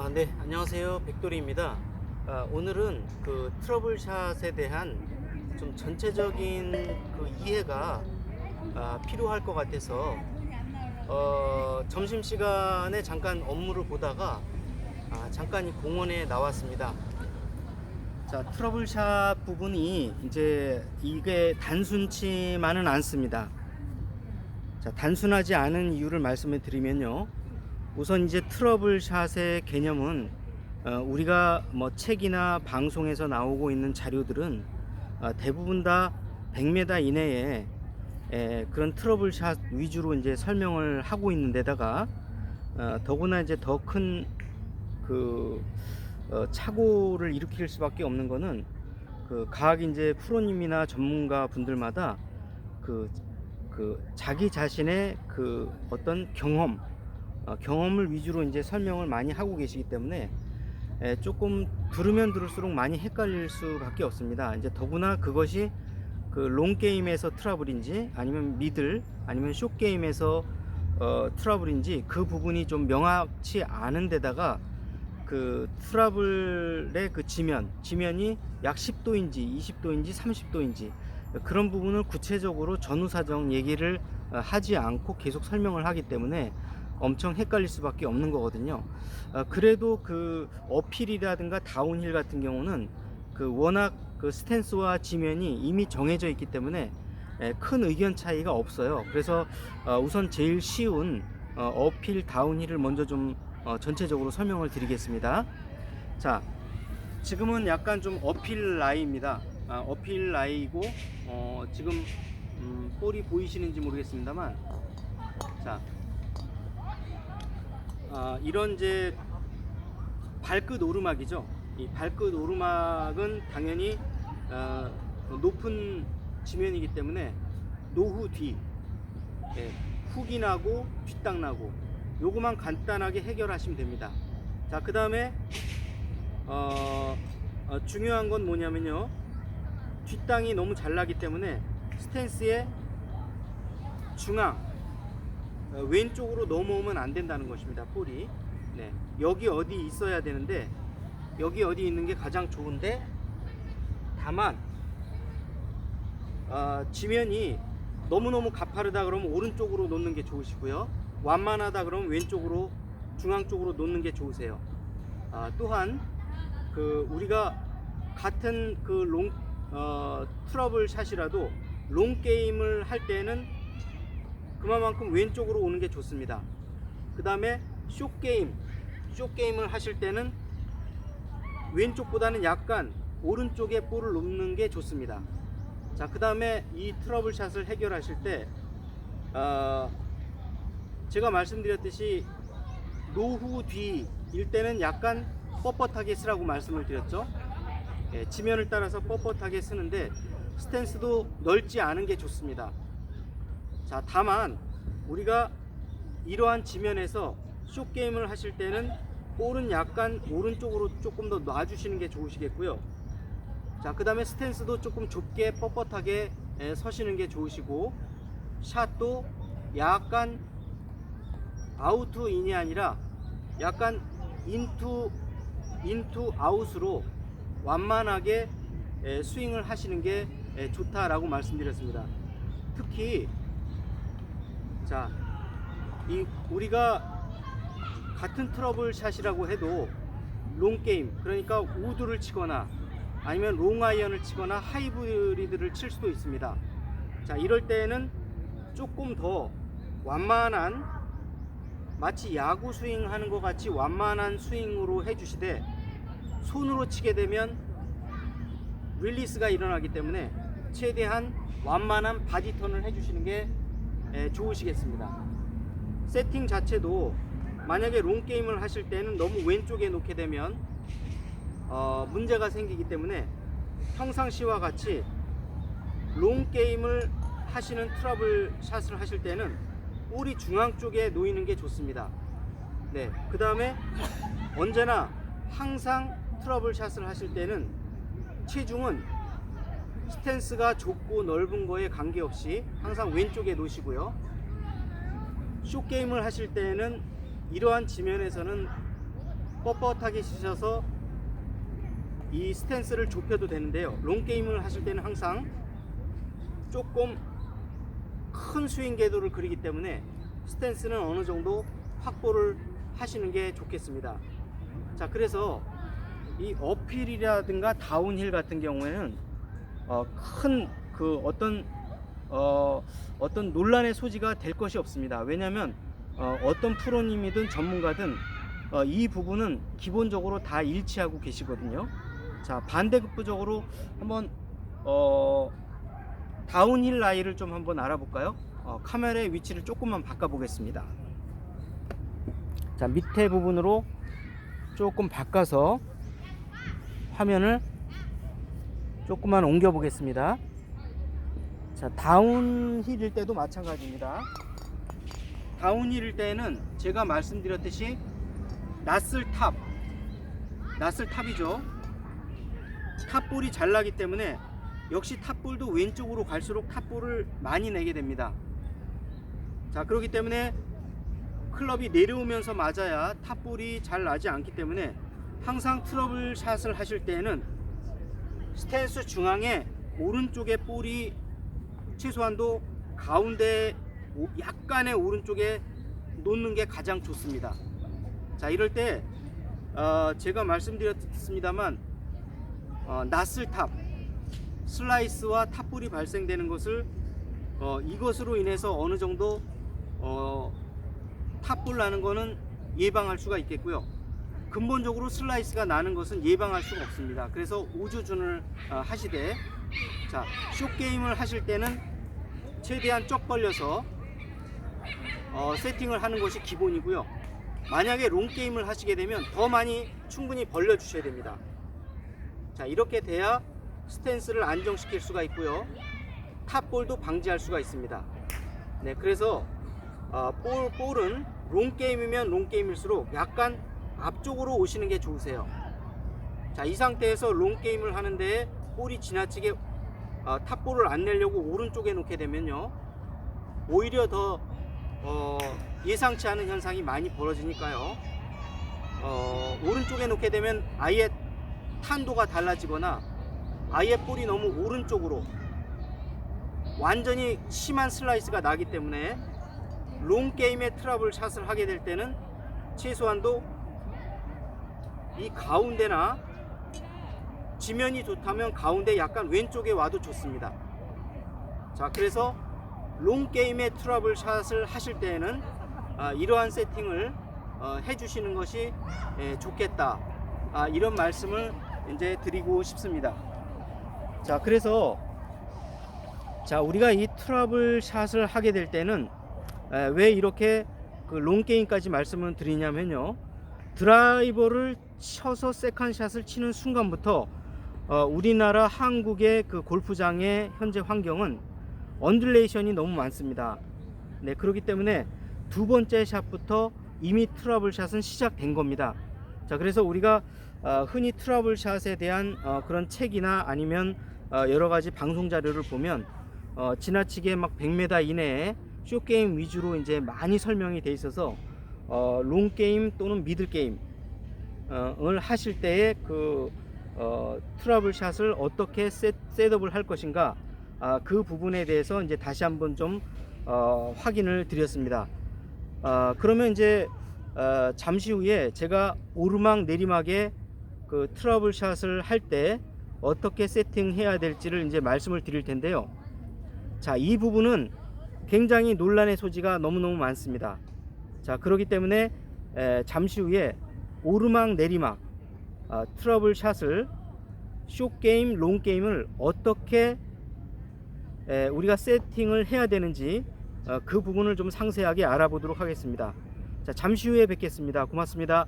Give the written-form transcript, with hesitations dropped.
네, 안녕하세요. 백돌이입니다. 오늘은 그 트러블샷에 대한 좀 전체적인 그 이해가 필요할 것 같아서 점심시간에 잠깐 업무를 보다가 잠깐 이 공원에 나왔습니다. 자, 트러블샷 부분이 이제 이게 단순치만은 않습니다. 자, 단순하지 않은 이유를 말씀을 드리면요. 우선 이제 트러블샷의 개념은 우리가 뭐 책이나 방송에서 나오고 있는 자료들은 대부분 다 100m 이내에 그런 트러블샷 위주로 이제 설명을 하고 있는 데다가 더구나 이제 더 큰 그 착오를 일으킬 수밖에 없는 거는 그 각 이제 프로님이나 전문가 분들마다 그 자기 자신의 그 어떤 경험을 위주로 이제 설명을 많이 하고 계시기 때문에 조금 들으면 들을수록 많이 헷갈릴 수밖에 없습니다. 이제 더구나 그것이 그 롱게임에서 트러블인지 아니면 미들 아니면 숏게임에서 트러블인지 그 부분이 좀 명확치 않은 데다가 그 트러블의 그 지면이 약 10도인지 20도인지 30도인지 그런 부분을 구체적으로 전후사정 얘기를 하지 않고 계속 설명을 하기 때문에 엄청 헷갈릴 수밖에 없는 거거든요. 그래도 그 어필이라든가 다운힐 같은 경우는 그 워낙 그 스탠스와 지면이 이미 정해져 있기 때문에 큰 의견 차이가 없어요. 그래서 우선 제일 쉬운 어필 다운힐을 먼저 좀 전체적으로 설명을 드리겠습니다. 자, 지금은 약간 좀 어필 라이입니다. 어필 라이고 지금 볼이 보이시는지 모르겠습니다만, 자, 이런 이제 발끝 오르막이죠. 이 발끝 오르막은 당연히 높은 지면이기 때문에 노후 뒤, 훅이 나고 뒷땅 나고 요거만 간단하게 해결하시면 됩니다. 자, 그 다음에 중요한 건 뭐냐면요, 뒷땅이 너무 잘 나기 때문에 스탠스의 중앙 왼쪽으로 넘어오면 안 된다는 것입니다. 볼이 여기 어디 있어야 되는데 여기 어디 있는 게 가장 좋은데, 다만 지면이 너무너무 가파르다 그러면 오른쪽으로 놓는 게 좋으시고요, 완만하다 그러면 왼쪽으로 중앙 쪽으로 놓는 게 좋으세요. 또한 그 우리가 같은 그 트러블 샷이라도 롱 게임을 할 때는 그만큼 왼쪽으로 오는 게 좋습니다. 그 다음에 숏게임을 하실 때는 왼쪽보다는 약간 오른쪽에 볼을 놓는 게 좋습니다. 자, 그 다음에 이 트러블 샷을 해결하실 때 제가 말씀드렸듯이 노후 뒤일 때는 약간 뻣뻣하게 쓰라고 말씀을 드렸죠. 지면을 따라서 뻣뻣하게 쓰는데 스탠스도 넓지 않은 게 좋습니다. 자, 다만 우리가 이러한 지면에서 숏게임을 하실 때는 볼은 약간 오른쪽으로 조금 더 놔주시는 게 좋으시겠고요. 자, 그 다음에 스탠스도 조금 좁게 뻣뻣하게 서시는 게 좋으시고, 샷도 약간 아우트 인이 아니라 약간 인투 아웃으로 완만하게 스윙을 하시는 게 좋다라고 말씀드렸습니다. 특히 자, 우리가 같은 트러블 샷이라고 해도 롱 게임, 그러니까 우드를 치거나 아니면 롱 아이언을 치거나 하이브리드를 칠 수도 있습니다. 자, 이럴 때는 조금 더 완만한, 마치 야구 스윙 하는 것 같이 완만한 스윙으로 해주시되, 손으로 치게 되면 릴리스가 일어나기 때문에 최대한 완만한 바디 턴을 해주시는 게 좋으시겠습니다. 세팅 자체도 만약에 롱 게임을 하실 때는 너무 왼쪽에 놓게 되면 문제가 생기기 때문에 평상시와 같이 롱 게임을 하시는 트러블 샷을 하실 때는 볼이 중앙 쪽에 놓이는 게 좋습니다. 그 다음에 언제나 항상 트러블 샷을 하실 때는 체중은 스탠스가 좁고 넓은 거에 관계없이 항상 왼쪽에 놓으시고요. 숏게임을 하실 때는 이러한 지면에서는 뻣뻣하게 치셔서 이 스탠스를 좁혀도 되는데요. 롱 게임을 하실 때는 항상 조금 큰 스윙 궤도를 그리기 때문에 스탠스는 어느 정도 확보를 하시는 게 좋겠습니다. 자, 그래서 이 어필이라든가 다운힐 같은 경우에는 큰 그 어떤 논란의 소지가 될 것이 없습니다. 왜냐하면 어떤 프로님이든 전문가든 이 부분은 기본적으로 다 일치하고 계시거든요. 자, 반대급부적으로 한번 다운힐 라이를 좀 한번 알아볼까요? 카메라의 위치를 조금만 바꿔 보겠습니다. 자, 밑에 부분으로 조금 바꿔서 화면을 조금만 옮겨 보겠습니다. 자, 다운힐일 때도 마찬가지입니다. 다운힐일 때는 제가 말씀드렸듯이 낫슬탑이죠. 탑볼이 잘 나기 때문에 역시 탑볼도 왼쪽으로 갈수록 탑볼을 많이 내게 됩니다. 자, 그렇기 때문에 클럽이 내려오면서 맞아야 탑볼이 잘 나지 않기 때문에 항상 트러블 샷을 하실 때에는 스탠스 중앙에 오른쪽에 볼이 최소한도 가운데 약간의 오른쪽에 놓는 게 가장 좋습니다. 자, 이럴 때 제가 말씀드렸습니다만 낫슬탑 슬라이스와 탑볼이 발생되는 것을 이것으로 인해서 어느 정도 탑볼 나는 거는 예방할 수가 있겠고요. 근본적으로 슬라이스가 나는 것은 예방할 수가 없습니다. 그래서 우주준을 하시되, 자, 숏게임을 하실 때는 최대한 쩍 벌려서 세팅을 하는 것이 기본이고요. 만약에 롱게임을 하시게 되면 더 많이 충분히 벌려 주셔야 됩니다. 자, 이렇게 돼야 스탠스를 안정시킬 수가 있고요. 탑볼도 방지할 수가 있습니다. 네, 그래서 볼은 롱게임이면 롱게임일수록 약간 앞쪽으로 오시는 게 좋으세요. 자, 이 상태에서 롱게임을 하는데 볼이 지나치게 탑볼을 안 내려고 오른쪽에 놓게 되면요, 오히려 더 예상치 않은 현상이 많이 벌어지니까요. 오른쪽에 놓게 되면 아예 탄도가 달라지거나 아예 볼이 너무 오른쪽으로 완전히 심한 슬라이스가 나기 때문에 롱게임의 트러블 샷을 하게 될 때는 최소한도 이 가운데나 지면이 좋다면 가운데 약간 왼쪽에 와도 좋습니다. 자, 그래서 롱게임의 트러블 샷을 하실 때에는 이러한 세팅을 해주시는 것이 좋겠다, 이런 말씀을 이제 드리고 싶습니다. 자, 그래서 우리가 이 트러블 샷을 하게 될 때는 왜 이렇게 그 롱게임까지 말씀을 드리냐면요, 드라이버를 쳐서 세컨샷을 치는 순간부터 우리나라 한국의 그 골프장의 현재 환경은 언듈레이션이 너무 많습니다. 네, 그렇기 때문에 두 번째 샷부터 이미 트러블 샷은 시작된 겁니다. 자, 그래서 우리가 흔히 트러블 샷에 대한 그런 책이나 아니면 여러 가지 방송 자료를 보면 지나치게 막 100m 이내에 숏게임 위주로 이제 많이 설명이 돼 있어서 롱게임 또는 미들게임을 하실 때에 그 트러블 샷을 어떻게 셋업을 할 것인가, 그 부분에 대해서 이제 다시 한번 좀 확인을 드렸습니다. 그러면 이제 잠시 후에 제가 오르막 내리막에 그 트러블 샷을 할 때 어떻게 세팅해야 될지를 이제 말씀을 드릴 텐데요. 자, 이 부분은 굉장히 논란의 소지가 너무너무 많습니다. 자, 그렇기 때문에 잠시 후에 오르막 내리막 트러블 샷을 숏게임 롱게임을 어떻게 우리가 세팅을 해야 되는지 그 부분을 좀 상세하게 알아보도록 하겠습니다. 자, 잠시 후에 뵙겠습니다. 고맙습니다.